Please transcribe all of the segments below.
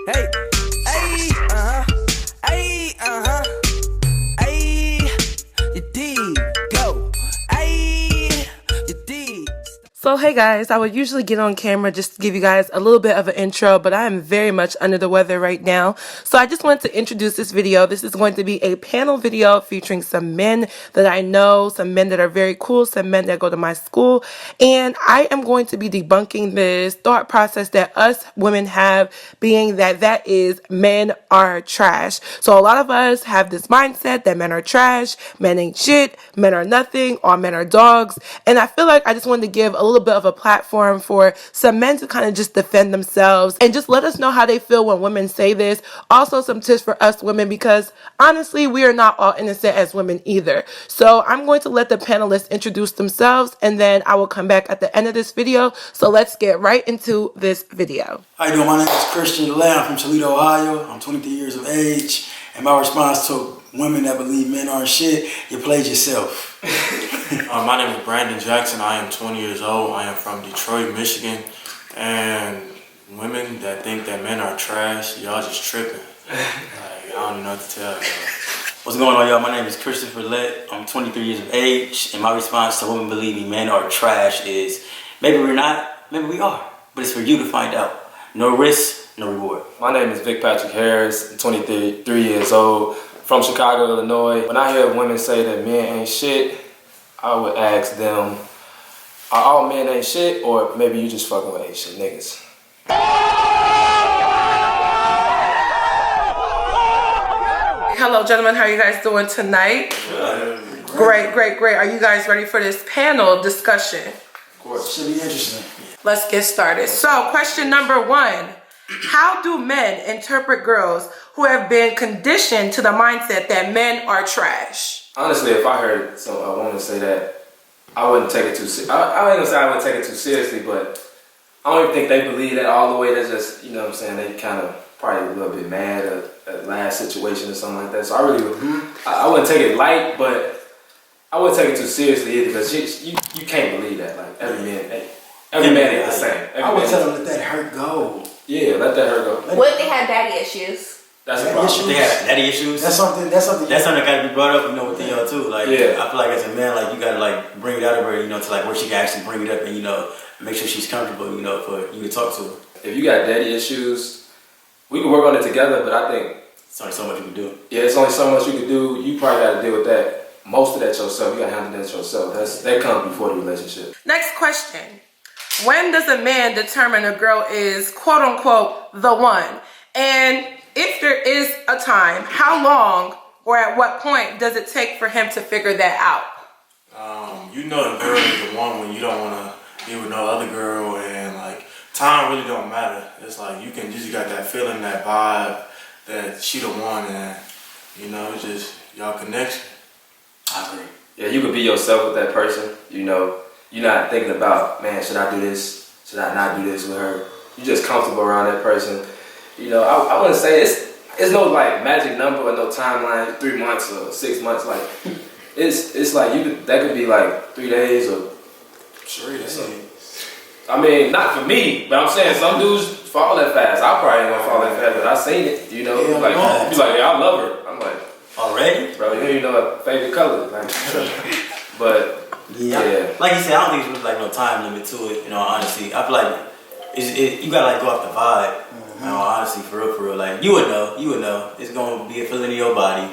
Hey, hey, hey, hey, you dig, go, hey, you dig. So hey guys, I would usually get on camera just to give you guys a little bit of an intro, but I am very much under the weather right now. So I just wanted to introduce this video. This is going to be a panel video featuring some men that I know, some men that are very cool, some men that go to my school. And I am going to be debunking this thought process that us women have, being that is men are trash. So a lot of us have this mindset that men are trash, men ain't shit, men are nothing, all men are dogs. And I feel like I just wanted to give a little bit of a platform for some men to kind of just defend themselves and just let us know how they feel when women say this. Also some tips for us women, because honestly, we are not all innocent as women either. So I'm going to let the panelists introduce themselves and then I will come back at the end of this video. So let's get right into this video. How you doing? My name is Christian Toledo. I'm from Toledo, Ohio. I'm 23 years of age. And my response to women that believe men aren't shit, you played yourself. My name is Brandon Jackson. I am 20 years old. I am from Detroit, Michigan. And women that think that men are trash, y'all just tripping. I don't know what to tell y'all. What's going on, y'all? My name is Christopher Lett. I'm 23 years of age, and my response to women believing men are trash is, maybe we're not, maybe we are, but it's for you to find out. No risk, no reward. My name is VicPatrick Harris. I'm 23 years old, from Chicago, Illinois. When I hear women say that men ain't shit, I would ask them, are all men ain't shit, or maybe you just fucking with ain't shit niggas? Hello gentlemen, how are you guys doing tonight? Great. Are you guys ready for this panel discussion? Of course. Should be interesting. Let's get started. So question number one, how do men interpret girls who have been conditioned to the mindset that men are trash? Honestly, if I heard a woman say that, I wouldn't take it too seriously. I ain't gonna say I wouldn't take it too seriously, but I don't even think they believe that all the way. They're just, you know what I'm saying, they kind of probably a little bit mad at last situation or something like that. So I really would, I wouldn't take it light, but I wouldn't take it too seriously either, because you can't believe that. Like, every man ain't the same. I would tell them let that hurt go. Yeah, let that hurt go. What if they have daddy issues? That's a problem. If they have daddy issues, That's something that gotta be brought up, you know, within y'all too. Like, Yeah. I feel like as a man, like, you gotta like bring it out of her, you know, to like where she can actually bring it up and, you know, make sure she's comfortable, you know, for you to talk to her. If you got daddy issues, we can work on it together, but I think It's only so much you can do. yeah, it's only so much you can do. You probably got to deal with that, most of that yourself. You got to handle that yourself. That comes before the relationship. Next question. When does a man determine a girl is quote unquote the one? And if there is a time, how long or at what point does it take for him to figure that out? You know the girl is the one when you don't want to be with no other girl, and like time really don't matter. It's like you just got that feeling, that vibe, that she the one, and you know, it's just y'all connection. I agree. Yeah, you could be yourself with that person. You know, you're not thinking about, man, should I do this? Should I not do this with her? You're just comfortable around that person. You know, I wouldn't say it's no like magic number or no timeline, 3 months or 6 months. Like it's like that could be like 3 days or Sure, that's I mean, not for me, but I'm saying some dudes fall that fast. I probably ain't gonna fall that fast, but I seen it. You know, Yeah, like no. you like, yeah, I love her. I'm like, Already? bro, you know her favorite color, like, but yeah. Like you said, I don't think there's really like no time limit to it. You know, honestly, I feel like you gotta like go off the vibe. You know, honestly, for real. Like you would know. It's gonna be a feeling in your body.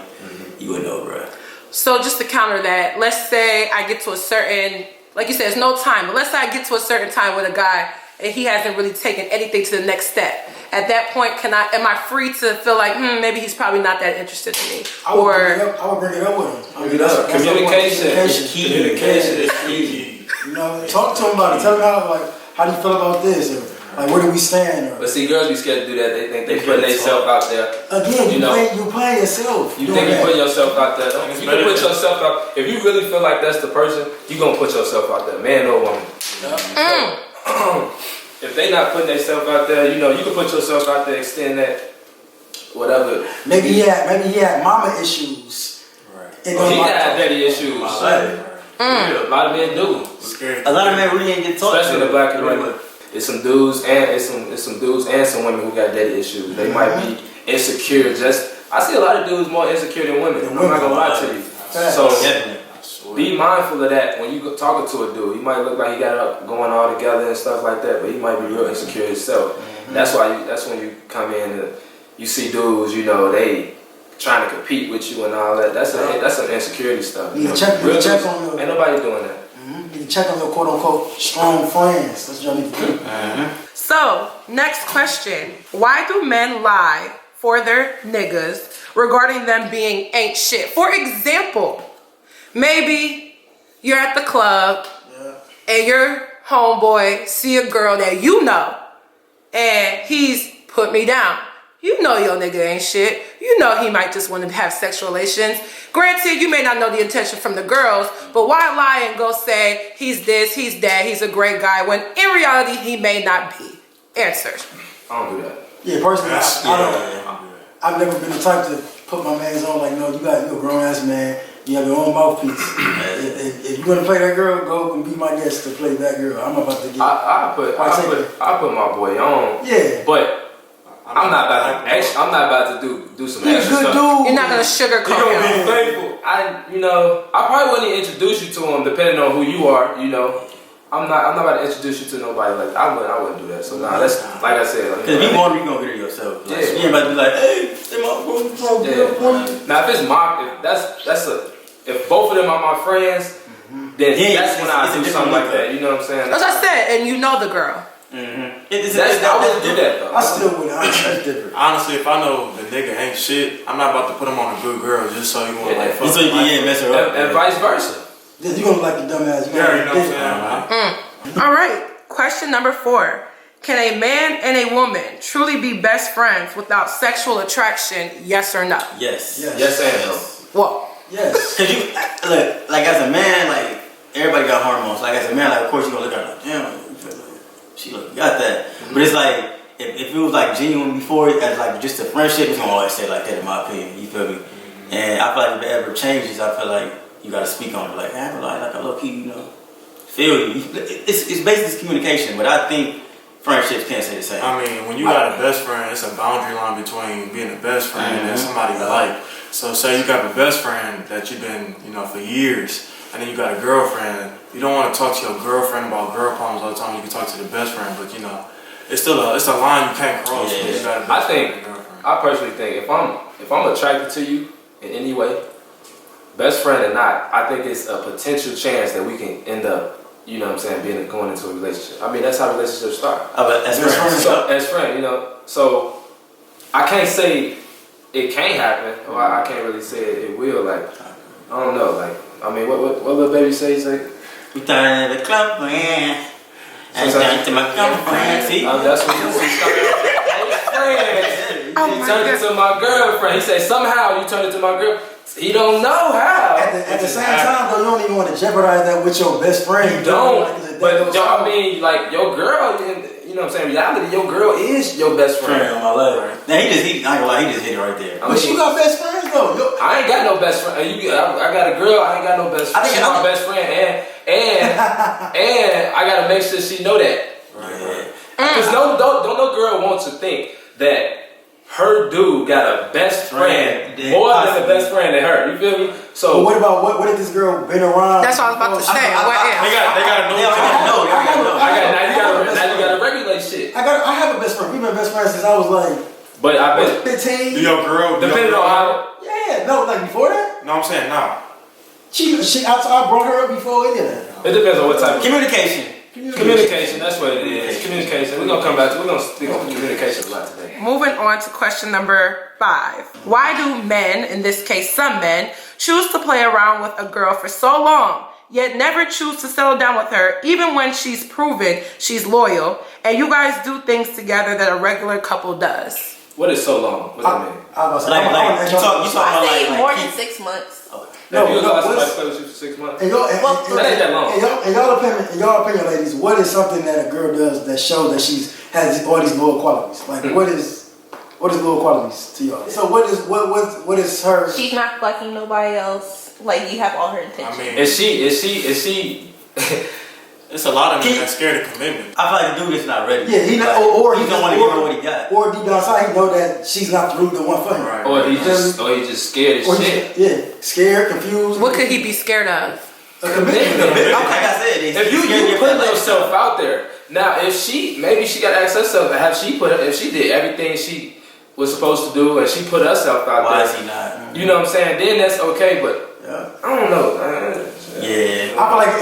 You would know, bro. So just to counter that, let's say I get to a certain, like you said, it's no time, but let's say I get to a certain time with a guy and he hasn't really taken anything to the next step. At that point, am I free to feel like, maybe he's probably not that interested in me? I would bring it up with him. I mean, that's Communication is key. Communication is key. You know, talk to him about it. Tell him how do you feel about this? Or, like, where do we stand? Or, But see, girls be scared to do that. They think they putting themselves out there. again, you playing yourself. You think you put yourself out there. You can put yourself out. If you really feel like that's the person, you gonna put yourself out there, man or woman. If they not putting themselves out there, you know, you can put yourself out there, extend that, whatever. Maybe he had mama issues. Right. And He then got daddy issues. A lot of men do. A lot of men really ain't get taught. Especially in the black community. it's some dudes and it's some dudes and some women who got daddy issues. They might be insecure. I see a lot of dudes more insecure than women. I'm not gonna lie to you. So be mindful of that when you talking to a dude. He might look like he got it going all together and stuff like that, but he might be real insecure himself. That's when you come in and you see dudes, you know, they trying to compete with you and all that. That's some insecurity stuff. You check on your, ain't nobody doing that. You check on your quote unquote strong friends. That's what y'all need to do. So, next question. Why do men lie for their niggas regarding them being ain't shit? For example, maybe you're at the club and your homeboy see a girl that you know and he's put me down. You know your nigga ain't shit. You know he might just want to have sexual relations. Granted, you may not know the intention from the girls, but why lie and go say he's this, he's that, he's a great guy, when in reality he may not be? Answer. I don't do that. Yeah, personally, I've never been the type to put my mans on like, no, you're a grown ass man. You have your own mouthpiece. if you want to play that girl, go and be my guest to play that girl. I'm about to get. I put my boy on. Yeah, but I'm not about to do some extra stuff. You're not gonna sugarcoat him. You're gonna be faithful. I probably wouldn't introduce you to him depending on who you are. You know, I'm not about to introduce you to nobody like that. I wouldn't do that. So that's like I said. Because if you want, you gonna get it yourself. Like, you ain't about to be like, hey, my phone. Now if if both of them are my friends, then that's when I do something like that. You know what I'm saying? As I said, and you know the girl. I wouldn't do that though. I still wouldn't. That's different. Honestly, if I know the nigga ain't shit, I'm not about to put him on a good girl just so you want to like fuck. So you can mess her up. And vice versa. Yeah, you gonna like the dumbass. You already know what I'm saying. All right. Question number 4. Can a man and a woman truly be best friends without sexual attraction? Yes or no? Yes. Yes and no. Whoa. Yes. Cause you look like as a man, like everybody got hormones. Like as a man, like of course you gonna look at her like, damn, she look got that. But it's like if it was like genuine before, as like just a friendship, it's gonna always stay like that in my opinion. You feel me? And I feel like if it ever changes, I feel like you gotta speak on it. Like I feel like a low key, you know, feel you. It's basically communication, but I think friendships can't say the same. I mean, when you got a best friend, it's a boundary line between being a best friend and somebody you like. So say you got a best friend that you've been, for years, and then you got a girlfriend. You don't want to talk to your girlfriend about girl problems all the time. You can talk to the best friend, but it's still it's a line you can't cross. Yeah. You got a best friend and a girlfriend. I personally think if I'm attracted to you in any way, best friend or not, I think it's a potential chance that we can end up, going into a relationship. I mean, that's how relationships start. As friends. As friends, So I can't say it can't happen, or I can't really say it will. Like, I don't know. Like, I mean, what little baby say? He's like, we started the club, man. And down to my girlfriend. See? That's what he started. He turned into my girlfriend. He said, somehow you turned into my girl. He don't know how. At the same time, though, you don't even want to jeopardize that with your best friend. You don't. But I mean, like your girl, you know what I'm saying? Reality, your girl is your best friend. On my leg. Now he just hit it right there. But you got best friends though. I ain't got no best friend. I got a girl. I ain't got no best friend. She's my best friend, and I gotta make sure she know that. Right. Because no girl wants to think that her dude got a best friend more than a best friend than her. You feel me? So what about what if this girl been around? That's what I was about to say. They gotta know. Now you gotta regulate shit. I have a best friend. We've been best friends since I was like. But I bet 15. Do your girl? Depending on how. Yeah, no, like before that. No, I'm saying now. I brought her up before any of that. It depends on what type of Communication. Communication, that's what it is. Communication. We're gonna come back to. We're gonna stick on communication a lot today. Moving on to question number 5. Why do men, in this case some men, choose to play around with a girl for so long, yet never choose to settle down with her, even when she's proven she's loyal, and you guys do things together that a regular couple does? What is so long? What does that mean? You talking about like more than 6 months. No, you let somebody play with you for 6 months. That ain't that long. In y'all opinion, ladies, what is something that a girl does that shows that she has all these loyal qualities? Like, what is loyal qualities to y'all? So what is her? She's not fucking nobody else. Like, you have all her intentions. Is she It's a lot of men that's scared of commitment. I feel like the dude is not ready. Yeah, he like, or he don't want to give her what he got. Or deep down inside, he know that she's not the one for him. Right. Or he just scared as shit. Scared, confused. What could he be scared of? A commitment. Like I said, If you put yourself out there, now if maybe she got to ask herself, if she did everything she was supposed to do and she put herself out why there, is he not? you know what I'm saying? Then that's okay, but I don't know. Yeah. I feel like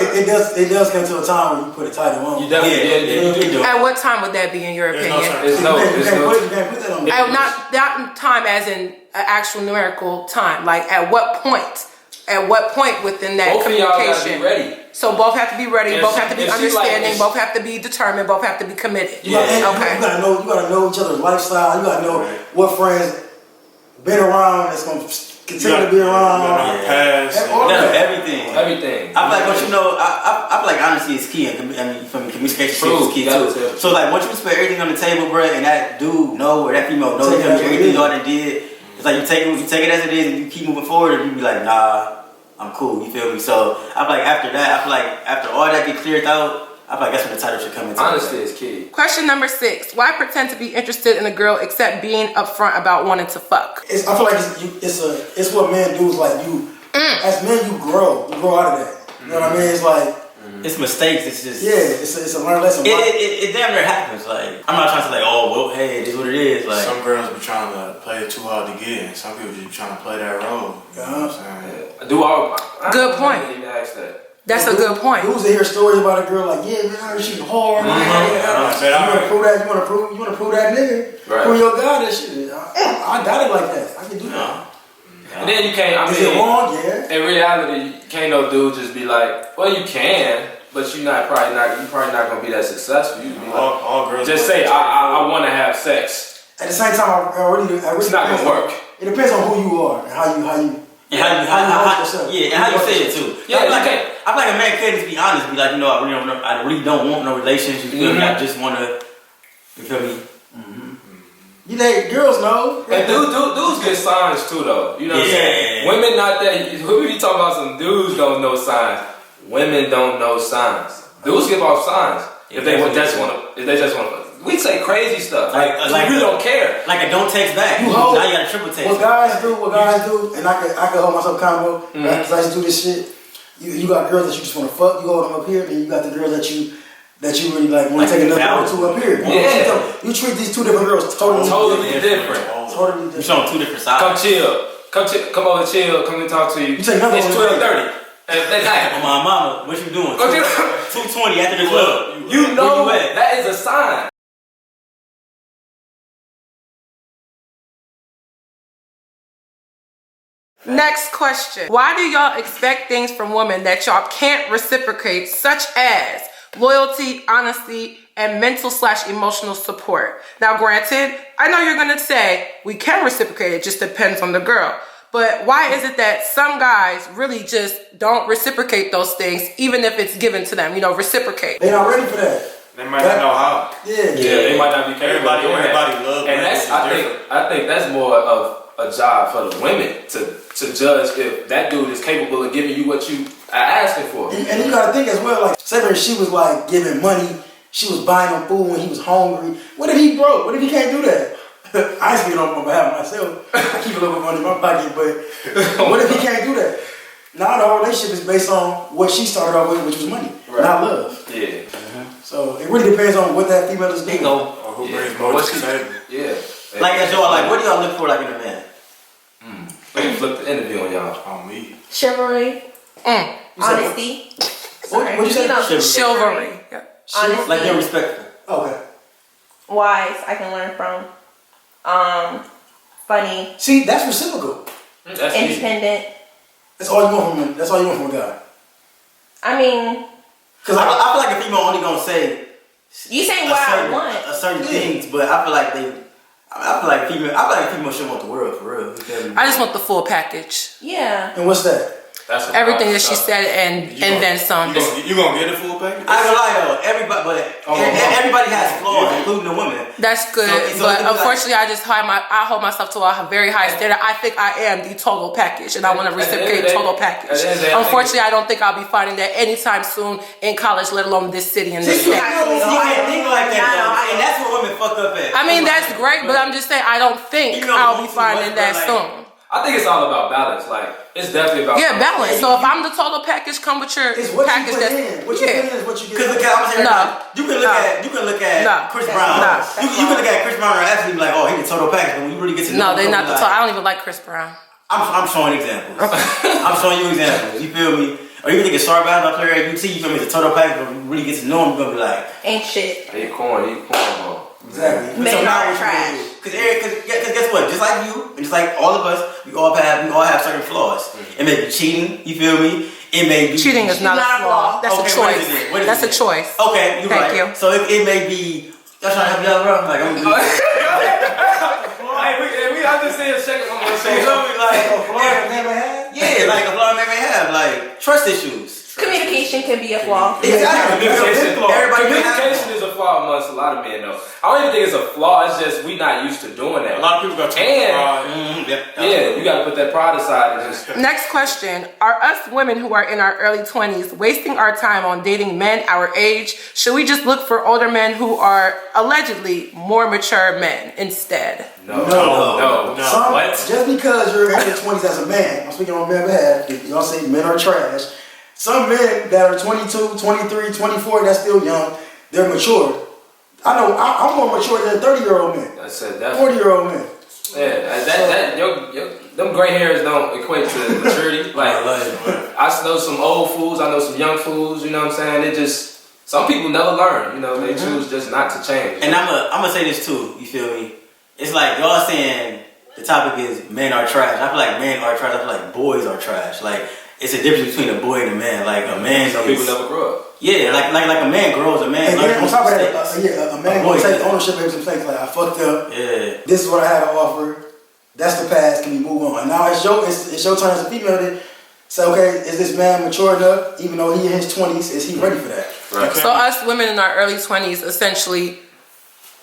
it does come to a time when you put a title on. You definitely do. At what time would that be, in your opinion? It's no. You can't put that on. Not time as in an actual numerical time. Like at what point? At what point within that Both of y'all gotta communication? be ready. So both have to be ready. If both she- have to be if she like understanding. this- Both have to be determined. Both have to be committed. You gotta know each other's lifestyle. You gotta know what friends been around that's gonna continue to be around. Everything. Everything. I feel like once you know, I feel like honesty is key. From communication skills is key too. So like once you put everything on the table, bro, and that dude know or that female know everything y'all done did, it's like you take it as it is, and you keep moving forward, and you be like, nah, I'm cool. You feel me? So I feel like after that, I feel like after all that get cleared out, I feel like that's when the title should come into. Honesty is key. Question number 6. Why pretend to be interested in a girl except being upfront about wanting to fuck? I feel like it's what men do. Is like you, as men, you grow out of that. You know what I mean? It's like it's mistakes. It's just it's a learned lesson. It damn near happens. Like I'm not trying to say like, oh well, hey, it is what it is. Like some girls be trying to play it too hard to get, and some people just trying to play that role. You know what I'm saying? Good point. I didn't ask that. That's a good point. Who's to hear stories about a girl like, yeah, man, she's hard. You wanna prove that? You wanna prove that nigga? Right. Prove your guy that shit. I got it like that. I can do that. And then you can't. Is it wrong? Yeah. In reality, can't no dude just be like, well, you can, but you're probably not gonna be that successful. You be like, all girls just say, I want to have sex. At the same time, I really It's not gonna work. It depends on who you are and how you and how you say it too. Yeah, I feel like a man can't just be honest, be like, you know, I really don't want no relationship. You feel me? I just wanna, you feel me? You know, girls know. And dudes get signs too, though. You know what I'm saying? Women not that. Who be talking about some dudes don't know signs? Women don't know signs. Dudes give off signs if they just want. We say crazy stuff. Like we don't care. Like a don't text back. Now you got a triple text. What guys do, and I can hold myself accountable because I just do this shit. You got girls that you just want to fuck. You hold them up here, then you got the girls that you really like want to take another girl to up here. Yeah. You treat these two different girls totally different. Totally different. You show them two different sides. Come chill. Come over, chill. Come and talk to you. You take another it's 12:30 at night. Oh, my mama, what you doing? 2:20 after the club. You know that is a sign. Next question. Why do y'all expect things from women that y'all can't reciprocate, such as loyalty, honesty, and mental/emotional support? Now, granted, I know you're gonna say we can reciprocate, it just depends on the girl. But why is it that some guys really just don't reciprocate those things, even if it's given to them? You know, reciprocate. They're not ready for that. They might not know how. Yeah, they might not be capable. Everybody loves. And I think that's more of a job for the women to judge if that dude is capable of giving you what you are asking for. And you gotta think as well, like, say for she was like giving money, she was buying him food when he was hungry. What if he broke? What if he can't do that? I ain't speaking on behalf of myself. I keep a little bit of money in my pocket, but what if he can't do that? Now the whole relationship is based on what she started off with, which was money, not love. Yeah. So it really depends on what that female is doing. Or who brings more to the table. Yeah. Like as y'all, like what do y'all look for like in a man? Let me flip the interview on y'all. On me. Chivalry. Honesty. What'd you say? Chivalry. Yeah. Honesty. Like they're respectful. Okay. Wise. I can learn from. Funny. See, that's reciprocal. That's easy. Independent. That's all you want from a guy. I mean, Cause I feel like a female only gonna say you saying what I want. certain things, but I feel like female should want the world for real. I just want the full package. Yeah. And what's that? everything that she said and then some. You gonna get a full package? I ain't gonna lie though, everybody has flaws, including the women. That's good, but unfortunately, I hold myself to a very high standard. I think I am the total package, and I want to reciprocate total package. Unfortunately, I don't think I'll be finding that anytime soon in college, let alone this city and this state. You can't think like that though, and that's what women fuck up at. I mean, that's great, but I'm just saying I don't think I'll be finding that soon. I think it's all about balance. Like, it's definitely about balance. So if I'm the total package, come with your It's what package. you put in. What you put in is what you get. Because you can look at Chris Brown. You can look at Chris Brown and actually be like, oh, he's a total package. But when you really get to know they're not the total. I don't even like Chris Brown. I'm showing examples. I'm showing you examples. You feel me? Or you think a star basketball player at UT, you feel me, it's a total package, but when you really get to know him, you're gonna be like, ain't shit. He corn, bro. Exactly. Men are trash. Because guess what? Just like you, and just like all of us, we all have certain flaws. It may be cheating, you feel me? It may be cheating is not a flaw. That's a choice. That's a choice. Okay, you're right. Thank you. So it may be. Y'all trying to help me out, bro? Like I'm. I'm just saying, second. I'm gonna say something like a flaw never had. Yeah, like a flaw may have like trust issues. Communication can be a flaw. Exactly. Communication is a flaw amongst a lot of men, though. I don't even think it's a flaw. It's just we not used to doing that. A lot of people got pride. Yeah, you got to put that pride aside. And just. Next question: are us women who are in our early 20s wasting our time on dating men our age? Should we just look for older men who are allegedly more mature men instead? No. Just because you're in your 20s as a man, I'm speaking on men's behalf. Y'all say men are trash. Some men that are 22, 23, 24, that's still young, they're mature. I know I'm more mature than 30-year-old men. I said 40-year-old men. Yeah, them gray hairs don't equate to maturity. I know some old fools, I know some young fools, you know what I'm saying? It just, some people never learn, you know, they choose just not to change. And I'm gonna say this too, you feel me? It's like y'all saying the topic is men are trash. I feel like men are trash, I feel like boys are trash. Like, it's a difference between a boy and a man. Like a man, some people never grow up. Yeah, like a man grows. A man. And then on top of that, a man will take ownership of his mistakes. Like I fucked up. Yeah. This is what I had to offer. That's the past. Can we move on? And now it's your turn as a female to say, okay, is this man mature enough? Even though he in his 20s, is he ready for that? Right. So us women in our early 20s essentially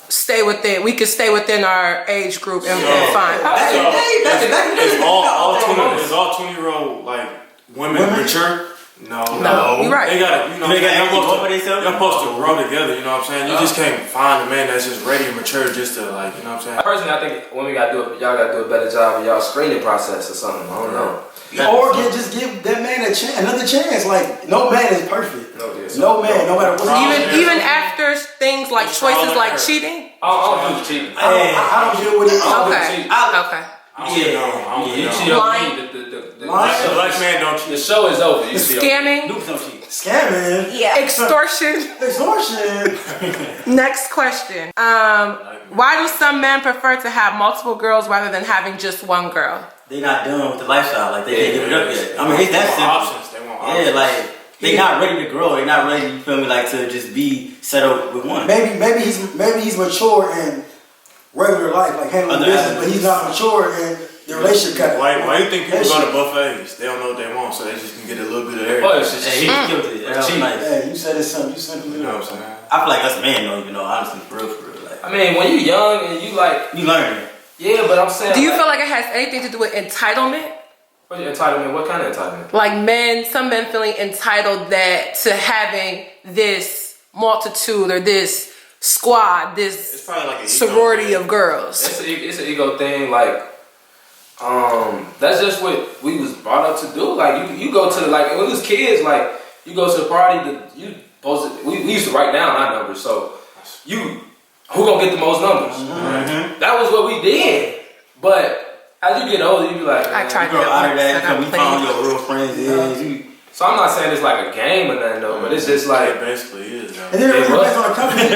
we could stay within our age group and fine. Is all 20-year-old like women mature? No, you're right. They gotta, y'all supposed to grow together. You know what I'm saying? You just can't find a man that's just ready and mature just to like, you know what I'm saying? Personally, I think women y'all gotta do a better job of y'all screening process or something. I don't know. Or just give that man another chance. Like no man is perfect. No man, no matter what. Even after things like choices like cheating. I don't do cheating. I don't deal with it. Okay. The black man don't cheat. The show is over. Scamming. Scamming. Yeah. Extortion. Next question. Why do some men prefer to have multiple girls rather than having just one girl? They not done with the lifestyle. Like they can't give it up yet. I mean, it's that simple. They want options. Yeah, like they not ready to grow. They not ready. You feel me? Like to just be settled with one. Maybe he's mature in regular life, like handling business, but he's not mature in the relationship. Why do you think people go to buffets? They don't know what they want, so they just can get a little bit of everything. Oh, it's just cheap. That's nice. Hey, you said it's something. You simply You know what I'm saying? I feel like us men don't even know, honestly, for real. Like, I mean, when you young and you learn. Yeah, but I'm saying. Do you feel like it has anything to do with entitlement? What entitlement? What kind of entitlement? Like some men feeling entitled to having this multitude or this squad, this like sorority of girls. It's an ego thing. Like, that's just what we was brought up to do. Like, you go to when we was kids, like you go to the party. We used to write down our numbers. So who gonna get the most numbers? Mm-hmm. That was what we did. But as you get older, you be like, I tried to grow out of that because we found your real friends is. So I'm not saying it's like a game or nothing though, but it's just like it basically is. And then it depends on the company. And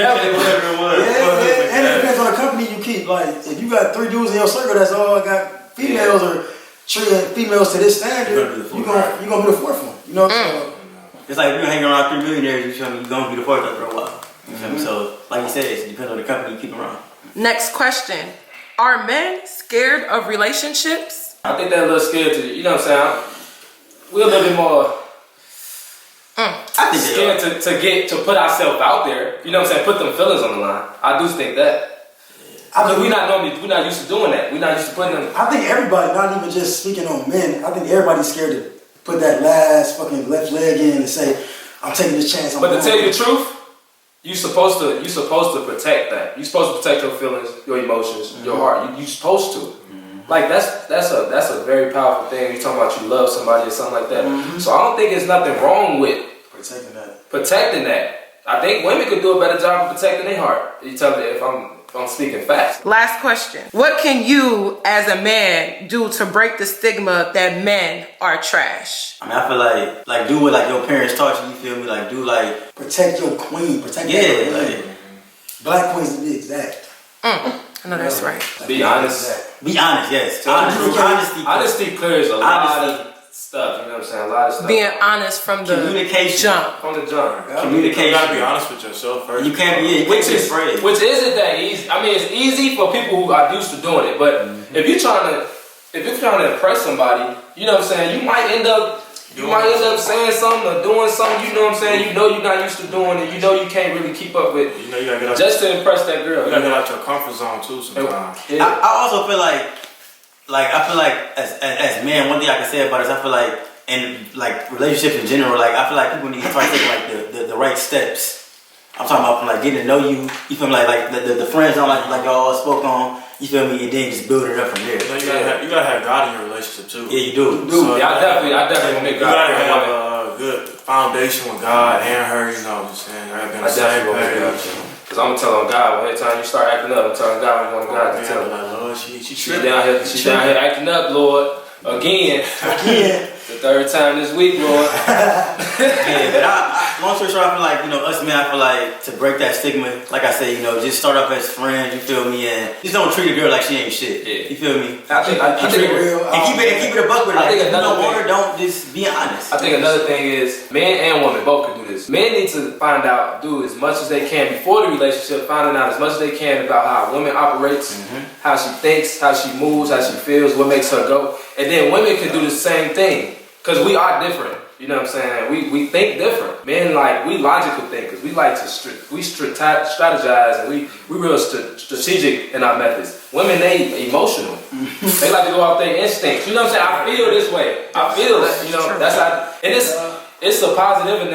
it depends on the company you keep. Like if you got 3 dudes in your circle that's all got females or treating females to this standard, you're gonna be the fourth one. You know what I'm saying? It's like if you hang around 3 millionaires, you feel me, you're gonna be the fourth after a while. You feel me? So like you said, it depends on the company you keep around. Next question. Are men scared of relationships? I think they're a little scared to, you know what I'm saying? we're a little bit more I think they are. scared to put ourselves out there. You know what I'm saying? Put them feelings on the line. I do think that. Because we're not used to doing that. We're not used to putting them. I think everybody, not even just speaking on men, I think everybody's scared to put that last fucking left leg in and say, I'm taking this chance. But to tell you the truth, you're supposed to protect that. You're supposed to protect your feelings, your emotions, your heart. You're supposed to. Like that's a very powerful thing. You're talking about you love somebody or something like that. So I don't think there's nothing wrong with protecting that. I think women could do a better job of protecting their heart. You tell me if I'm speaking facts. Last question. What can you as a man do to break the stigma that men are trash? I mean, I feel like do what like your parents taught you. You feel me? Like do like protect your queen. Protect your queen. like Black queens to be exact. I know that's right. Be honest. be honest. Yes, Honesty clears a lot of stuff. You know what I'm saying? A lot of stuff. Being honest from the Communication. jump. From the jump. Communication. You gotta be honest with yourself first. You can't be afraid. Which isn't that easy. I mean, it's easy for people who are used to doing it, but if you're trying to impress somebody, you know what I'm saying, you might end up saying something or doing something, you know what I'm saying, you know you're not used to doing it, you know you can't really keep up with, You know you gotta get out. just to impress that girl. You gotta get out your comfort zone too sometimes. Yeah. I also feel like as men, one thing I can say about it is I feel like in like relationships in general, like I feel like people need to start taking like the right steps. I'm talking about from like getting to know you. You feel me? Like the friends on like y'all spoke on. You feel me? And then just build it up from there. You gotta have God in your relationship too. Yeah, you do. So Yeah, I definitely want to make you God. gotta have a good foundation with God and her. You know what I'm saying? I gotta be on the same page. Because I'm telling God, every time you start acting up, I'm telling God, I want God to tell me. Like, Lord, she She's down here acting up, Lord. Again. The third time this week, Lord. Yeah, but long story short, I feel like, you know, us men, I feel like to break that stigma, like I said, you know, just start off as friends, you feel me, and just don't treat a girl like she ain't shit. Yeah. You feel me? I think real. And keep it a buck with her. I Like, think if you don't another want her, thing- don't just be honest. I think another thing is men and women both can do this. Men need to find out, do as much as they can before the relationship, finding out as much as they can about how a woman operates, how she thinks, how she moves, how she feels, what makes her go. And then women can do the same thing. Because we are different. You know what I'm saying? We think different. Men, like, we logical thinkers. We like to strategize, and we real strategic in our methods. Women, they emotional. They like to go off their instincts. You know what I'm saying? I feel this way. I feel it. You know, that's how, and it's a positive and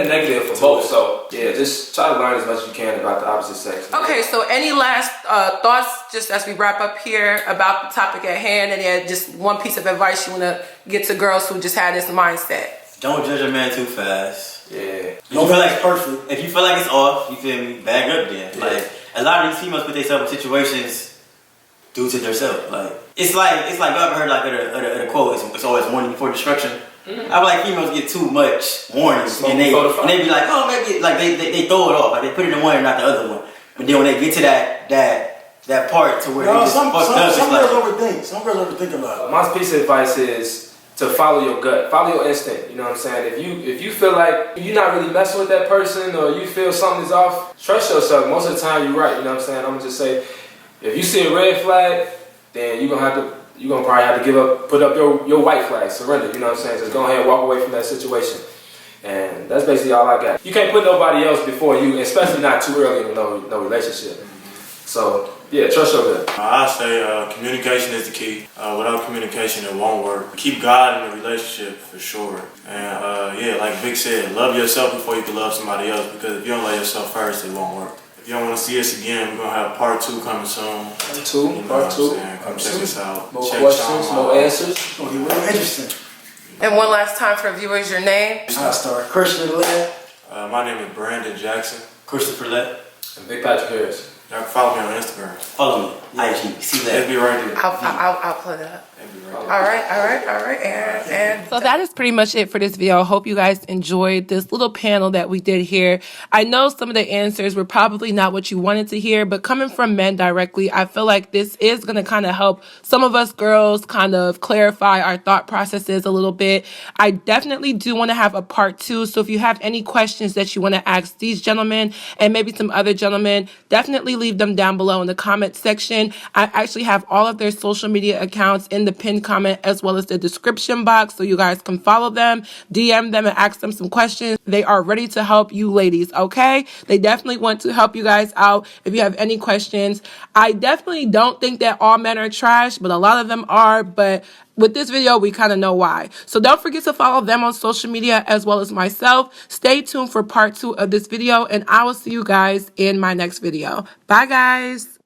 a negative for both. So yeah, just try to learn as much as you can about the opposite sex. Okay, so any last thoughts, just as we wrap up here, about the topic at hand, and then just one piece of advice you want to get to girls who just had this mindset? Don't judge a man too fast. Yeah. No feel like it's perfect. If you feel like it's off, you feel me, bag up then. Yeah. Like, a lot of these females put themselves in situations due to themselves. Like, it's like y'all ever heard like a quote, it's always warning before destruction. I feel like females get too much warnings and they be like, oh, maybe, like they throw it off, like they put it in one and not the other one. But then when they get to that part to where they just fucked up, some it's like, girls overthink. Some girls overthink about it. My piece of advice is to follow your gut, follow your instinct. You know what I'm saying? If you feel like you're not really messing with that person, or you feel something's off, trust yourself. Most of the time, you're right. You know what I'm saying? I'm gonna just say, if you see a red flag, then you're gonna probably have to put up your white flag, surrender. You know what I'm saying? Just go ahead and walk away from that situation. And that's basically all I got. You can't put nobody else before you, especially not too early in no relationship. So yeah, trust your gut. I say communication is the key. Without communication, it won't work. Keep God in the relationship for sure. And yeah, like Vic said, love yourself before you can love somebody else. Because if you don't love yourself first, it won't work. If you don't want to see us again, we're gonna have part 2 coming soon. Part 2. You know Part 2. Come check us out. More Check questions, Chioma more out. answers. It's gonna be real interesting. And one last time for viewers, your name? I'll start. Christian Led. My name is Brandon Jackson. Christopher Lett. And VicPatrick Harris. Y'all can follow me on Instagram. Follow me. IG. See that. It'll be right there. I'll put it up. It'll be right there. All right. And so that is pretty much it for this video. I hope you guys enjoyed this little panel that we did here. I know some of the answers were probably not what you wanted to hear, but coming from men directly, I feel like this is going to kind of help some of us girls kind of clarify our thought processes a little bit. I definitely do want to have a part 2. So if you have any questions that you want to ask these gentlemen and maybe some other gentlemen, definitely leave them down below in the comment section. I actually have all of their social media accounts in the pinned comment as well as the description box, so you guys can follow them, DM them, and ask them some questions. They are ready to help you ladies, okay? They definitely want to help you guys out if you have any questions. I definitely don't think that all men are trash, but a lot of them are. But with this video, we kind of know why. So don't forget to follow them on social media as well as myself. Stay tuned for part 2 of this video, and I will see you guys in my next video. Bye, guys.